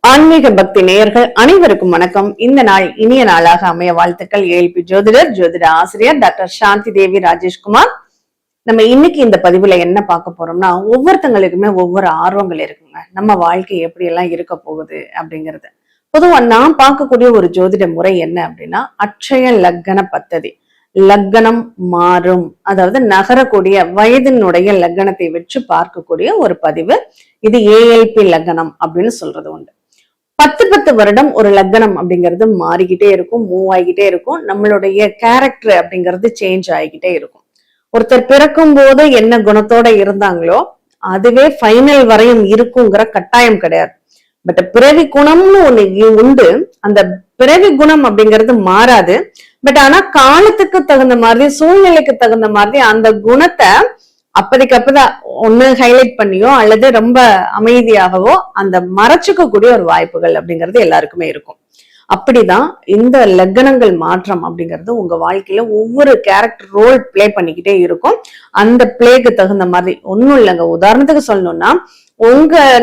ஆன்மீக பக்தி நேயர்கள் அனைவருக்கும் வணக்கம். இந்த நாள் இனிய நாளாக அமைய வாழ்த்துக்கள். ஏஎல்பி ஜோதிடர், ஜோதிட ஆசிரியர் டாக்டர் சாந்தி தேவி ராஜேஷ்குமார். நம்ம இன்னைக்கு இந்த பதிவுல என்ன பார்க்க போறோம்னா, ஒவ்வொருத்தங்களுக்குமே ஒவ்வொரு ஆர்வங்கள் இருக்குங்க. நம்ம வாழ்க்கை எப்படி எல்லாம் இருக்க போகுது அப்படிங்கிறது. பொதுவா நான் பார்க்கக்கூடிய ஒரு ஜோதிட முறை என்ன அப்படின்னா, அட்சய லக்ன பத்ததி. லக்னம் மாறும், அதாவது நகரக்கூடிய வயதினுடைய லக்னத்தை வச்சு பார்க்கக்கூடிய ஒரு பதிவு. இது ஏஎல்பி லக்னம் அப்படின்னு சொல்றது உண்டு. 10 வருடம் ஒரு லக்னம் அப்படிங்கிறது மாறிக்கிட்டே இருக்கும், மூவ் ஆகிக்கிட்டே இருக்கும். நம்மளுடைய கேரக்டர் அப்படிங்கிறது சேஞ்ச் ஆகிக்கிட்டே இருக்கும். ஒருத்தர் பிறக்கும் போது என்ன குணத்தோட இருந்தாங்களோ அதுவே ஃபைனல் வரையும் இருக்குங்கிற கட்டாயம் கிடையாது. பட் பிறவி குணம்னு ஒண்ணு உண்டு. அந்த பிறவி குணம் அப்படிங்கிறது மாறாது. பட் ஆனா காலத்துக்கு தகுந்த மாதிரி, சூழ்நிலைக்கு தகுந்த மாதிரி அந்த குணத்தை அப்பதைக்கு அப்பதான் ஒண்ணு ஹைலைட் பண்ணியோ அல்லது ரொம்ப அமைதியாகவோ அந்த மறைச்சுக்கக்கூடிய ஒரு வாய்ப்புகள் அப்படிங்கிறது எல்லாருக்குமே இருக்கும். அப்படிதான் இந்த லக்னங்கள் மாற்றம் அப்படிங்கிறது உங்க வாழ்க்கையில ஒவ்வொரு கேரக்டர் ரோல் பிளே பண்ணிக்கிட்டே இருக்கும். அந்த பிளேக்கு தகுந்த மாதிரி ஒன்னும் இல்லைங்க. உதாரணத்துக்கு சொல்லணும்னா,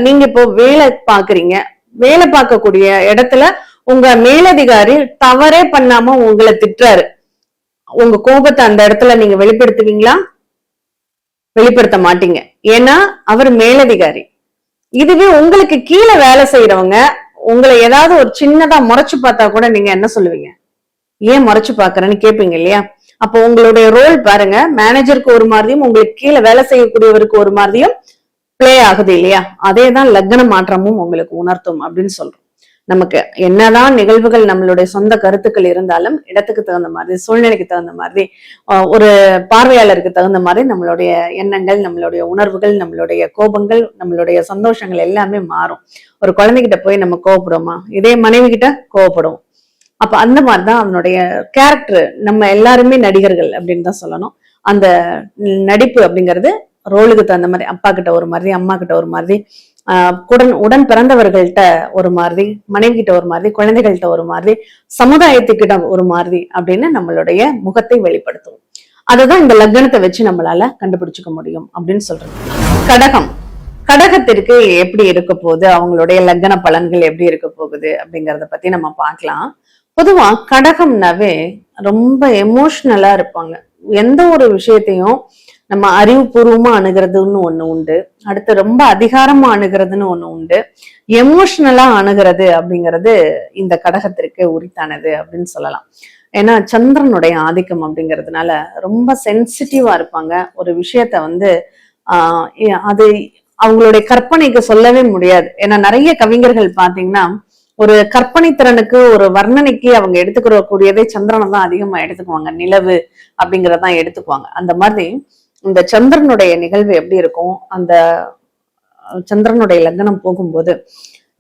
நீங்க இப்போ வேலை பாக்குறீங்க, வேலை பார்க்கக்கூடிய இடத்துல உங்க மேலதிகாரி தவறே பண்ணாம உங்களை திட்டுறாரு. உங்க கோபத்தை அந்த இடத்துல நீங்க வெளிப்படுத்துவீங்களா? வெளிப்படுத்த மாட்டீங்க. ஏன்னா அவர் மேலதிகாரி. இதுவே உங்களுக்கு கீழே வேலை செய்யறவங்க உங்களை ஏதாவது ஒரு சின்னதா முறைச்சு பார்த்தா கூட நீங்க என்ன சொல்லுவீங்க? ஏன் முறைச்சு பாக்குறேன்னு கேட்பீங்க இல்லையா? அப்போ உங்களுடைய ரோல் பாருங்க, மேனேஜருக்கு ஒரு மாதிரியும் உங்களுக்கு கீழே வேலை செய்யக்கூடியவருக்கு ஒரு மாதிரியும் பிளே ஆகுது இல்லையா? அதேதான் லக்ன மாற்றமும் உங்களுக்கு உணர்த்தும் அப்படின்னு சொல்றோம். நமக்கு என்னதான் நிகழ்வுகள் நம்மளுடைய சொந்த கருத்துக்கள் இருந்தாலும் இடத்துக்கு தகுந்த மாதிரி, சூழ்நிலைக்கு தகுந்த மாதிரி, ஒரு பார்வையாளருக்கு தகுந்த மாதிரி நம்மளுடைய எண்ணங்கள், நம்மளுடைய உணர்வுகள், நம்மளுடைய கோபங்கள், நம்மளுடைய சந்தோஷங்கள் எல்லாமே மாறும். ஒரு குழந்தைகிட்ட போய் நம்ம கோவப்படுவோமா? இதே மனைவி கிட்ட கோவப்படுவோம். அப்ப அந்த மாதிரிதான் அவனுடைய கேரக்டர். நம்ம எல்லாருமே நடிகர்கள் அப்படின்னு தான் சொல்லணும். அந்த நடிப்பு அப்படிங்கிறது ரோலுக்கு தகுந்த மாதிரி, அப்பா கிட்ட ஒரு மாதிரி, அம்மா கிட்ட ஒரு மாதிரி, உடன் பிறந்தவர்கள்ட்ட ஒரு மாதிரி, மனைவி கிட்ட ஒரு மாதிரி, குழந்தைகள்கிட்ட ஒரு மாதிரி, சமுதாயத்துக்கிட்ட ஒரு மாதிரி அப்படின்னு நம்மளுடைய முகத்தை வெளிப்படுத்தும். அததான் இந்த லக்னத்தை வச்சு நம்மளால கண்டுபிடிச்சுக்க முடியும் அப்படின்னு சொல்றது. கடகத்திற்கு எப்படி இருக்க போகுது, அவங்களுடைய லக்ன பலன்கள் எப்படி இருக்க போகுது அப்படிங்கறத பத்தி நம்ம பார்க்கலாம். பொதுவா கடகம்னாவே ரொம்ப எமோஷனலா இருப்பாங்க. எந்த ஒரு விஷயத்தையும் நம்ம அறிவுபூர்வமா அணுகிறதுன்னு ஒண்ணு உண்டு, அடுத்து ரொம்ப அதிகாரமா அணுகிறதுன்னு ஒண்ணு உண்டு, எமோஷனலா அணுகிறது அப்படிங்கிறது இந்த கடகத்திற்கு உரித்தானது அப்படின்னு சொல்லலாம். ஏன்னா சந்திரனுடைய ஆதிக்கம் அப்படிங்கிறதுனால ரொம்ப சென்சிட்டிவா இருப்பாங்க. ஒரு விஷயத்த அது அவங்களுடைய கற்பனைக்கு சொல்லவே முடியாது. ஏன்னா நிறைய கவிஞர்கள் பாத்தீங்கன்னா ஒரு கற்பனை திறனுக்கு, ஒரு வர்ணனைக்கு அவங்க எடுத்துக்கிற கூடியதே சந்திரனை தான் அதிகமா எடுத்துக்குவாங்க. நிலவு அப்படிங்கறதான் எடுத்துக்குவாங்க. அந்த மாதிரி இந்த சந்திரனுடைய நிகழ்வு எப்படி இருக்கும், அந்த சந்திரனுடைய லக்னம் போகும்போது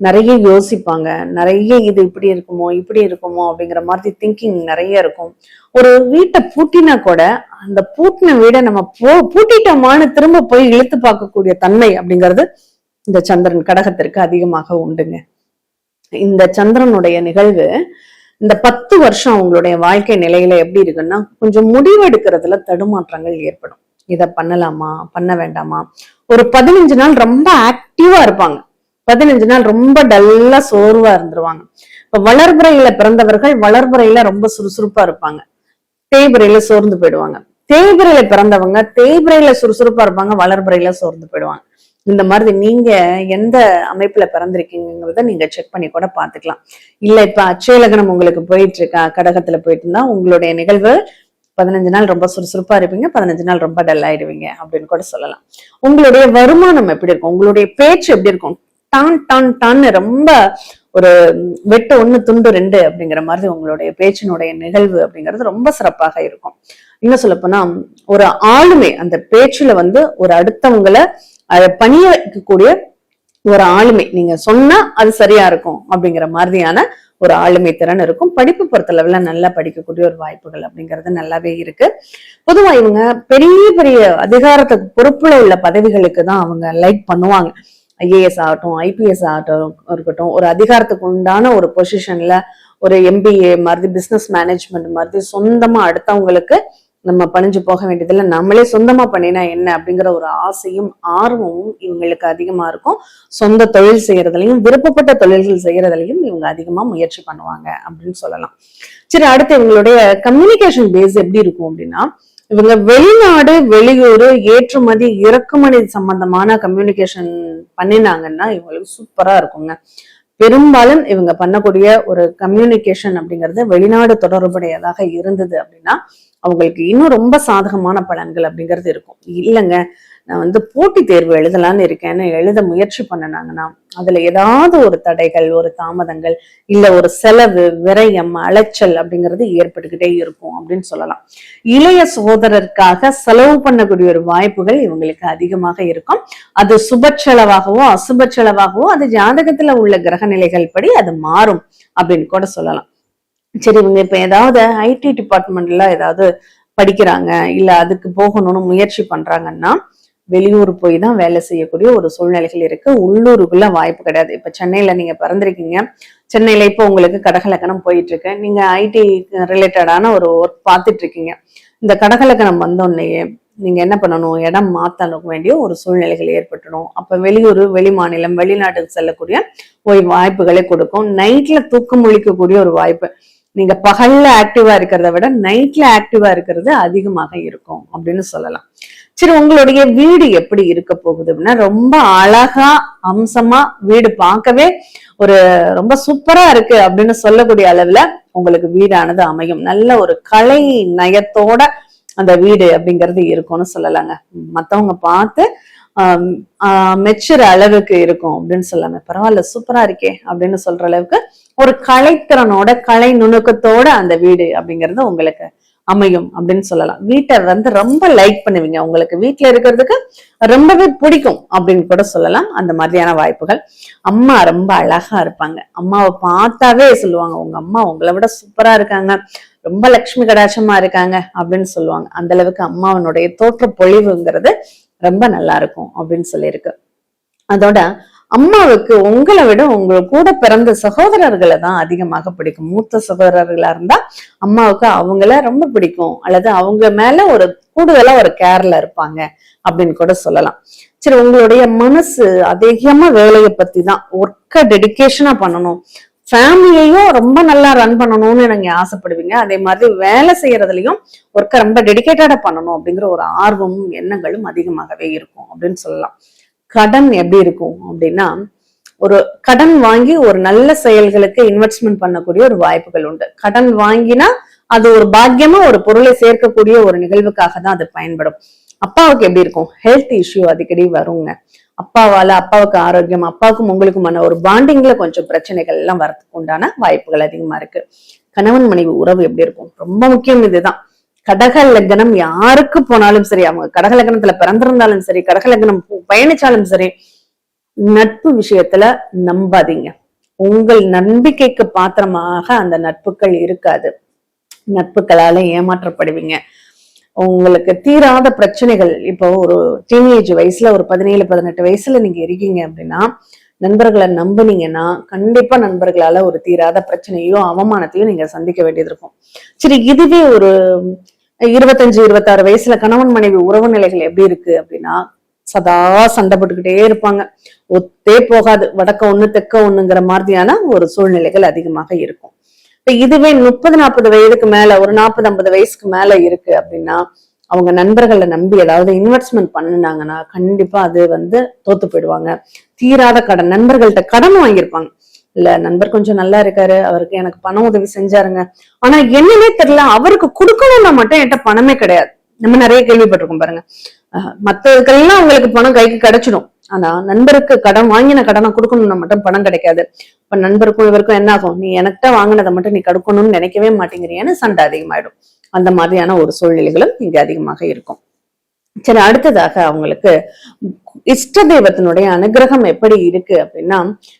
நிறைய யோசிப்பாங்க. நிறைய இது இப்படி இருக்குமோ அப்படிங்கிற மாதிரி திங்கிங் நிறைய இருக்கும். ஒரு வீட்டை பூட்டினா கூட அந்த பூட்டின வீடை நம்ம பூட்டிட்டோமான்னு திரும்ப போய் இழுத்து பார்க்கக்கூடிய தன்மை அப்படிங்கிறது இந்த சந்திரன் கடகத்திற்கு அதிகமாக உண்டுங்க. இந்த சந்திரனுடைய நிகழ்வு இந்த 10 வருஷம் அவங்களுடைய வாழ்க்கை நிலையில எப்படி இருக்குன்னா, கொஞ்சம் முடிவெடுக்கிறதுல தடுமாற்றங்கள் ஏற்படும். இதை பண்ணலாமா, பண்ண வேண்டாமா? ஒரு 15 நாள் ரொம்ப ஆக்டிவா இருப்பாங்க, 15 நாள் ரொம்ப டல்லா சோர்வா இருந்துருவாங்க. இப்ப வளர்புறையில பிறந்தவர்கள் வளர்புறையில ரொம்ப சுறுசுறுப்பா இருப்பாங்க, தேய்பிரையில சோர்ந்து போயிடுவாங்க. தேய்பிரையில பிறந்தவங்க தேய்பிரையில சுறுசுறுப்பா இருப்பாங்க, வளர்புறையில சோர்ந்து போயிடுவாங்க. இந்த மாதிரி நீங்க எந்த அமைப்புல பிறந்திருக்கீங்கிறத நீங்க செக் பண்ணி கூட பாத்துக்கலாம். இல்ல இப்ப அட்சய லக்னம் உங்களுக்கு போயிட்டு இருக்கா, கடகத்துல போயிட்டு இருந்தா உங்களுடைய நிகழ்வு 15 நாள் ரொம்ப சுறுசுறுப்பா இருப்பீங்க, 15 நாள் ரொம்ப டல் ஆயிடுவீங்க அப்படின்னு கூட சொல்லலாம். உங்களுடைய வருமானம் எப்படி இருக்கும், உங்களுடைய பேச்சு எப்படி இருக்கும், டான் டான் டான்னு ரொம்ப ஒரு வெட்டு 1 துண்டு 2 அப்படிங்கிற மாதிரி உங்களுடைய பேச்சினுடைய நிகழ்வு அப்படிங்கிறது ரொம்ப சிறப்பாக இருக்கும். இன்னும் சொல்ல போனா ஒரு ஆளுமை, அந்த பேச்சுல ஒரு அடுத்தவங்களை பணிய வைக்கக்கூடிய ஒரு ஆளுமை, நீங்க சொன்னா அது சரியா இருக்கும் அப்படிங்கிற மாதிரியான ஒரு ஆளுமை திறன் இருக்கும். படிப்பு பொறுத்தளவுல நல்லா படிக்கக்கூடிய ஒரு வாய்ப்புகள் அப்படிங்கிறது நல்லாவே இருக்கு. பொதுவா இவங்க பெரிய பெரிய அதிகாரத்துக்கு பொறுப்புல உள்ள பதவிகளுக்கு தான் அவங்க லைக் பண்ணுவாங்க. ஐஏஎஸ் ஆகட்டும், ஐபிஎஸ் ஆகட்டும் இருக்கட்டும், ஒரு அதிகாரத்துக்கு உண்டான ஒரு பொசிஷன்ல ஒரு MBA மாதிரி, பிசினஸ் மேனேஜ்மெண்ட் மாதிரி சொந்தமா அடுத்தவங்களுக்கு நம்ம பணிஞ்சு போக வேண்டியதில்லை, நம்மளே சொந்தமா பண்ணினா என்ன அப்படிங்கிற ஒரு ஆசையும் ஆர்வமும் இவங்களுக்கு அதிகமா இருக்கும். சொந்த தொழில் செய்யறதுலையும் விருப்பப்பட்ட தொழில்கள் செய்யறதுலையும் இவங்க அதிகமா முயற்சி பண்ணுவாங்க அப்படின்னு சொல்லலாம். சரி, அடுத்து இவங்களுடைய கம்யூனிகேஷன் பேஸ் எப்படி இருக்கும் அப்படின்னா, இவங்க வெளிநாடு வெளியூர் ஏற்றுமதி இறக்குமதி சம்பந்தமான கம்யூனிகேஷன் பண்ணினாங்கன்னா இவங்களுக்கு சூப்பரா இருக்குங்க. பெரும்பாலும் இவங்க பண்ணக்கூடிய ஒரு கம்யூனிகேஷன் அப்படிங்கிறது வெளிநாடு தொடர்புடையதாக இருந்தது அப்படின்னா அவங்களுக்கு இன்னும் ரொம்ப சாதகமான பலன்கள் அப்படிங்கிறது இருக்கும். இல்லைங்க, நான் போட்டித் தேர்வு எழுதலான்னு இருக்கேன்னு எழுத முயற்சி பண்ணினாங்கன்னா அதுல ஏதாவது ஒரு தடைகள், ஒரு தாமதங்கள், இல்ல ஒரு செலவு, விரயம், அலைச்சல் அப்படிங்கிறது ஏற்பட்டுக்கிட்டே இருக்கும் அப்படின்னு சொல்லலாம். இளைய சகோதரருக்காக செலவு பண்ணக்கூடிய ஒரு வாய்ப்புகள் இவங்களுக்கு அதிகமாக இருக்கும். அது சுப செலவாகவோ அசுப செலவாகவோ அது ஜாதகத்துல உள்ள கிரக நிலைகள் படி அது மாறும் அப்படின்னு கூட சொல்லலாம். சரி, இவங்க இப்ப ஏதாவது ஐடி டிபார்ட்மெண்ட்ல ஏதாவது படிக்கிறாங்க, இல்ல அதுக்கு போகணும்னு முயற்சி பண்றாங்கன்னா வெளியூர் போய் தான் வேலை செய்யக்கூடிய ஒரு சூழ்நிலைகள் இருக்கு. உள்ளூருக்குள்ள வாய்ப்பு கிடையாது. இப்ப சென்னையில நீங்க பிறந்திருக்கீங்க, சென்னையில இப்போ உங்களுக்கு கடகலக்கணம் போயிட்டு இருக்கு, நீங்க ஐடி ரிலேட்டடான ஒரு ஒர்க் பார்த்துட்டு இருக்கீங்க. இந்த கடகலக்கணம் வந்தோடனேயே நீங்க என்ன பண்ணணும், இடம் மாத்த வேண்டிய ஒரு சூழ்நிலைகள் ஏற்பட்டுடும். அப்ப வெளியூர், வெளி மாநிலம், வெளிநாட்டுக்கு செல்லக்கூடிய ஒரு வாய்ப்புகளை கொடுக்கும். நைட்ல தூக்கம் முழிக்கக்கூடிய ஒரு வாய்ப்பு. நீங்க பகல்ல ஆக்டிவா இருக்கிறத விட நைட்ல ஆக்டிவா இருக்கிறது அதிகமாக இருக்கும் அப்படின்னு சொல்லலாம். சரி, உங்களுடைய வீடு எப்படி இருக்க போகுது அப்படின்னா, ரொம்ப அழகா அம்சமா வீடு பார்க்கவே ஒரு ரொம்ப சூப்பரா இருக்கு அப்படின்னு சொல்லக்கூடிய அளவுல உங்களுக்கு வீடானது அமையும். நல்ல ஒரு கலை நயத்தோட அந்த வீடு அப்படிங்கிறது இருக்கும்னு சொல்லலாங்க. மத்தவங்க பார்த்து மெச்சுற அளவுக்கு இருக்கும் அப்படின்னு சொல்லாங்க. பரவாயில்ல, சூப்பரா இருக்கே அப்படின்னு சொல்ற அளவுக்கு ஒரு கலைத்திறனோட, கலை நுணுக்கத்தோட அந்த வீடு அப்படிங்கிறது உங்களுக்கு அமையும் அப்படின்னு சொல்லலாம். வீட்டை ரொம்ப லைக் பண்ணுவீங்க, உங்களுக்கு வீட்டுல இருக்கிறதுக்கு ரொம்பவே பிடிக்கும் அப்படின்னு கூட சொல்லலாம். அந்த மாதிரியான வாய்ப்புகள். அம்மா ரொம்ப அழகா இருப்பாங்க. அம்மாவை பார்த்தாவே சொல்லுவாங்க, உங்க அம்மா உங்களை விட சூப்பரா இருக்காங்க, ரொம்ப லட்சுமி கடாட்சமா இருக்காங்க அப்படின்னு சொல்லுவாங்க. அந்த அளவுக்கு அம்மாவனுடைய தோற்ற பொழிவுங்கிறது ரொம்ப நல்லா இருக்கும் அப்படின்னு சொல்லியிருக்கு. அதோட அம்மாவுக்கு உங்களை விட உங்க கூட பிறந்த சகோதரர்களை தான் அதிகமாக பிடிக்கும். மூத்த சகோதரர்களா இருந்தா அம்மாவுக்கு அவங்கள ரொம்ப பிடிக்கும், அல்லது அவங்க மேல ஒரு கூடுதலா ஒரு கேர்ல இருப்பாங்க அப்படின்னு கூட சொல்லலாம். சரி, உங்களுடைய மனசு அதிகமா வேலையை பத்தி தான், ஒர்க்க டெடிகேஷனா பண்ணணும், ஃபேமிலியையும் ரொம்ப நல்லா ரன் பண்ணணும்னு நீங்க ஆசைப்படுவீங்க. அதே மாதிரி வேலை செய்யறதுலயும் ஒர்க்க ரொம்ப டெடிகேட்டடா பண்ணணும் அப்படிங்கிற ஒரு ஆர்வமும் எண்ணங்களும் அதிகமாகவே இருக்கும் அப்படின்னு சொல்லலாம். கடன் எப்படி இருக்கும் அப்படின்னா, ஒரு கடன் வாங்கி ஒரு நல்ல செயல்களுக்கு இன்வெஸ்ட்மெண்ட் பண்ணக்கூடிய ஒரு வாய்ப்புகள் உண்டு. கடன் வாங்கினா அது ஒரு பாக்கியமா ஒரு பொருளை சேர்க்கக்கூடிய ஒரு நிகழ்வுக்காக தான் அது பயன்படும். அப்பாவுக்கு எப்படி இருக்கும், ஹெல்த் இஷ்யூ அடிக்கடி வருங்க. அப்பாவுக்கு ஆரோக்கியம், அப்பாவுக்கும் உங்களுக்குமான ஒரு பாண்டிங்ல கொஞ்சம் பிரச்சனைகள் எல்லாம் வரதுக்கு உண்டான வாய்ப்புகள் அதிகமா இருக்கு. கணவன் மனைவி உறவு எப்படி இருக்கும், ரொம்ப முக்கியம். இதுதான் கடக லக்னம் யாருக்கு போனாலும் சரி, அவங்க கடக லக்னத்துல பிறந்திருந்தாலும் சரி, கடக லக்னம் பயணிச்சாலும் சரி, நட்பு விஷயத்துல நம்பாதீங்க. உங்கள் நம்பிக்கைக்கு பாத்திரமாக அந்த நட்புகள் இருக்காது. நட்புகளால ஏமாற்றப்படுவீங்க. உங்களுக்கு தீராத பிரச்சனைகள், இப்போ ஒரு டீனேஜ் வயசுல ஒரு 17-18 வயசுல நீங்க இருக்கீங்க அப்படின்னா, நண்பர்களை நம்புனீங்கன்னா கண்டிப்பா நண்பர்களால ஒரு தீராத பிரச்சனையோ அவமானத்தையோ நீங்க சந்திக்க வேண்டியது இருக்கும். சரி, இதுவே ஒரு 25-26 வயசுல கணவன் மனைவி உறவு நிலைகள் எப்படி இருக்கு அப்படின்னா, சதா சண்டை போட்டுக்கிட்டே இருப்பாங்க, ஒத்தே போகாது, வடக்க ஒண்ணு தெக்க ஒண்ணுங்கிற மாதிரியான ஒரு சூழ்நிலைகள் அதிகமாக இருக்கும். இப்ப இதுவே 30-40 வயதுக்கு மேல, ஒரு 40-50 வயசுக்கு மேல இருக்கு அப்படின்னா, அவங்க நண்பர்களை நம்பி ஏதாவது இன்வெஸ்ட்மெண்ட் பண்ணினாங்கன்னா கண்டிப்பா அது தோத்து போயிடுவாங்க. தீராத கடன், நண்பர்கள்ட்ட கடன் வாங்கியிருப்பாங்க. இல்ல, நண்பர் கொஞ்சம் நல்லா இருக்காரு, அவருக்கு எனக்கு பண உதவி செஞ்சாருங்க, ஆனா என்னன்னே தெரியல, அவருக்கு கொடுக்கணும்னா மட்டும் என்கிட்ட பணமே கிடையாது. நம்ம நிறைய கேள்விப்பட்டிருக்கோம் பாருங்க. மத்ததுக்கெல்லாம் அவங்களுக்கு பணம் கைக்கு கிடைச்சிடும், ஆனா நண்பருக்கு கடன் வாங்கின கடனை கொடுக்கணும்னா மட்டும் பணம் கிடைக்காது. இப்ப நண்பருக்கும் இவருக்கும் என்ன ஆகும், நீ எனக்கிட்ட வாங்கினதை மட்டும் நீ கொடுக்கணும்னு நினைக்கவே மாட்டேங்கிறீன்னு சண்டை அதிகமாயிடும். அந்த மாதிரியான ஒரு சூழ்நிலைகளும் இங்க அதிகமாக இருக்கும். சரி, அடுத்ததாக அவங்களுக்கு இஷ்ட தெய்வத்தினுடைய அனுகிரகம் எப்படி இருக்கு அப்படின்னா,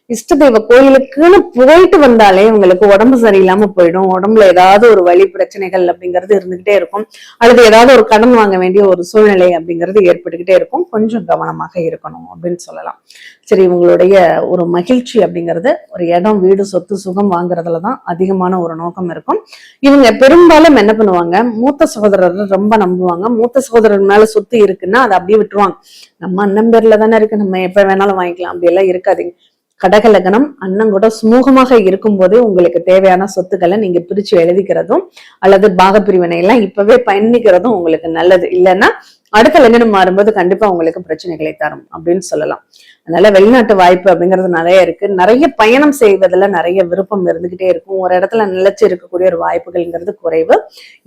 இஷ்ட தெய்வ கோயிலுக்குன்னு போயிட்டு வந்தாலே உங்களுக்கு உடம்பு சரியில்லாம போயிடும். உடம்புல ஏதாவது ஒரு வலி பிரச்சனைகள் அப்படிங்கிறது இருந்துகிட்டே இருக்கும். அல்லது ஏதாவது ஒரு கடன் வாங்க வேண்டிய ஒரு சூழ்நிலை அப்படிங்கிறது ஏற்பட்டுக்கிட்டே இருக்கும். கொஞ்சம் கவனமாக இருக்கணும் அப்படின்னு சொல்லலாம். சரி, உங்களுடைய ஒரு மகிழ்ச்சி அப்படிங்கிறது ஒரு இடம், வீடு, சொத்து, சுகம் வாங்குறதுலதான் அதிகமான ஒரு நோக்கம் இருக்கும். இவங்க பெரும்பாலும் என்ன பண்ணுவாங்க, மூத்த சகோதரர் ரொம்ப நம்புவாங்க. மூத்த சகோதரர் மேல சொத்து இருக்குன்னா அதை அப்படியே விட்டுருவாங்க. நம்ம அண்ணன் பேர்ல தானே இருக்கு, நம்ம எப்ப வேணாலும் வாங்கிக்கலாம், அப்படி எல்லாம் இருக்காதீங்க. கடகலகனம் அண்ணன் கூட சுமூகமாக இருக்கும் போதே உங்களுக்கு தேவையான சொத்துக்களை நீங்க பிரிச்சு எழுதிக்கிறதும் அல்லது பாகப்பிரிவினை எல்லாம் இப்பவே பயணிக்கிறதும் உங்களுக்கு நல்லது. இல்லைன்னா அடுத்த லக்னம் மாறும்போது கண்டிப்பா உங்களுக்கு பிரச்சனைகளை தரும் அப்படின்னு சொல்லலாம். அதனால வெளிநாட்டு வாய்ப்பு அப்படிங்கிறது நிறைய இருக்கு. நிறைய பயணம் செய்வதில் நிறைய விருப்பம் இருந்துகிட்டே இருக்கும். ஒரு இடத்துல நிலைச்சு இருக்கக்கூடிய ஒரு வாய்ப்புகள்ங்கிறது குறைவு.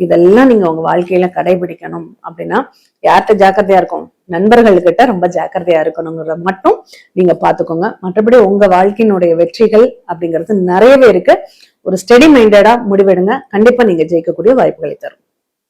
இதெல்லாம் நீங்க உங்க வாழ்க்கையில கடைபிடிக்கணும் அப்படின்னா யார்கிட்ட ஜாக்கிரதையா இருக்கும், நண்பர்கள்கிட்ட ரொம்ப ஜாக்கிரதையா இருக்கணுங்கிறத மட்டும் நீங்க பாத்துக்கோங்க. மற்றபடி உங்க வாழ்க்கையினுடைய வெற்றிகள் அப்படிங்கிறது நிறையவே இருக்கு. ஒரு ஸ்டெடி மைண்டடா முடிவெடுங்க, கண்டிப்பா நீங்க ஜெயிக்கக்கூடிய வாய்ப்புகளை தரும்.